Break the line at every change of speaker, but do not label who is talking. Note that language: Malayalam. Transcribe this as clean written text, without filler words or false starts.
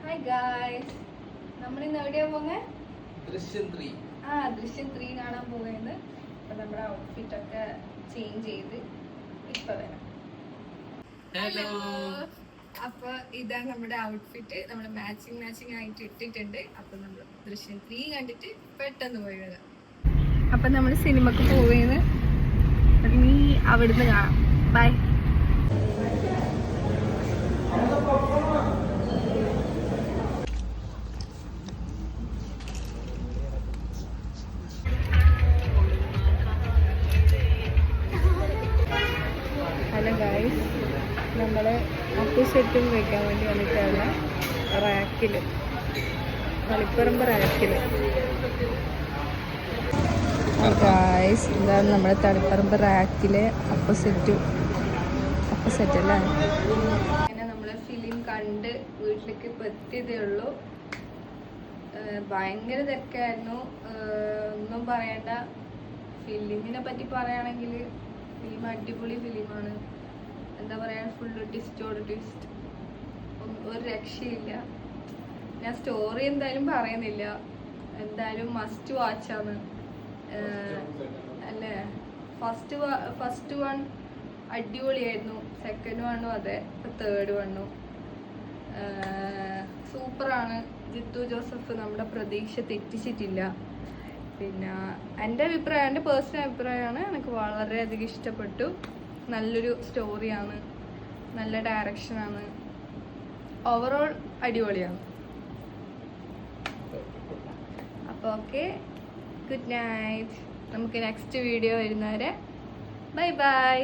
ഹായ് ഗായ്സ്, നമ്മളിന്ന് എവിടെയാ പോകുന്നത്?
ദൃശ്യം 3.
ദൃശ്യം 3 കാണാൻ പോകുന്നത്. അപ്പൊ നമ്മുടെ ഔട്ട്ഫിറ്റ് ഒക്കെ ചേഞ്ച് ചെയ്ത് ഇപ്പൊ വരാം.
ഹലോ.
അപ്പൊ ഇതാണ് നമ്മുടെ ഔട്ട്ഫിറ്റ്. നമ്മൾ മാച്ചിങ് ആയിട്ട് ഇട്ടിട്ടുണ്ട്. അപ്പൊ നമ്മൾ ദൃശ്യം 3 കണ്ടിട്ട് പെട്ടെന്ന് പോയി വരാം. അപ്പൊ നമ്മൾ സിനിമക്ക് പോവുകയെന്ന് നീ അവിടുന്ന് കാണാം. ബൈ. ഹലോ ഗായ്സ്, നമ്മൾ അപ്പുസെറ്റും വെക്കാൻ വേണ്ടി വന്നിട്ടുള്ള റാക്കിൽ, കളിപ്പറമ്പ് റാക്കിൽ. ഗായ്സ്, ഇതാണ് നമ്മുടെ തളിപ്പറമ്പ് റാക്കിലെ അപ്പുസെറ്റ് അല്ലേ. അങ്ങനെ നമ്മൾ ഫിലിം കണ്ട് വീട്ടിലേക്ക് ഇപ്പം എത്തിയതേ ഉള്ളൂ. ഭയങ്കര തിരക്കായിരുന്നു. ഒന്നും പറയണ്ട. ഫിലിമിനെ പറ്റി പറയുകയാണെങ്കിൽ ഫിലിം അടിപൊളി ഫിലിമാണ്. എന്താ പറയാ, ഫുള്ള് ട്വിസ്റ്റോട് ട്വിസ്റ്റ്, ഒരു രക്ഷയില്ല. ഞാൻ സ്റ്റോറി എന്തായാലും പറയുന്നില്ല, എന്തായാലും മസ്റ്റ് വാച്ചാണ് അല്ലേ. ഫസ്റ്റ് വൺ അടിപൊളിയായിരുന്നു, സെക്കൻഡ് വണ്ണും അതെ, ഇപ്പം തേർഡ് വണ്ണും സൂപ്പറാണ്. ജിത്തു ജോസഫ് നമ്മുടെ പ്രതീക്ഷ തെറ്റിച്ചിട്ടില്ല. പിന്നെ എൻ്റെ അഭിപ്രായം, എൻ്റെ പേഴ്സണൽ അഭിപ്രായമാണ്, എനിക്ക് വളരെയധികം ഇഷ്ടപ്പെട്ടു. നല്ലൊരു സ്റ്റോറിയാണ്, നല്ല ഡയറക്ഷനാണ്, ഓവറോൾ അടിപൊളിയാണ്. അപ്പോൾ ഓക്കെ, ഗുഡ് നൈറ്റ്. നമുക്ക് നെക്സ്റ്റ് വീഡിയോ വരുന്നവരെ ബൈ ബൈ.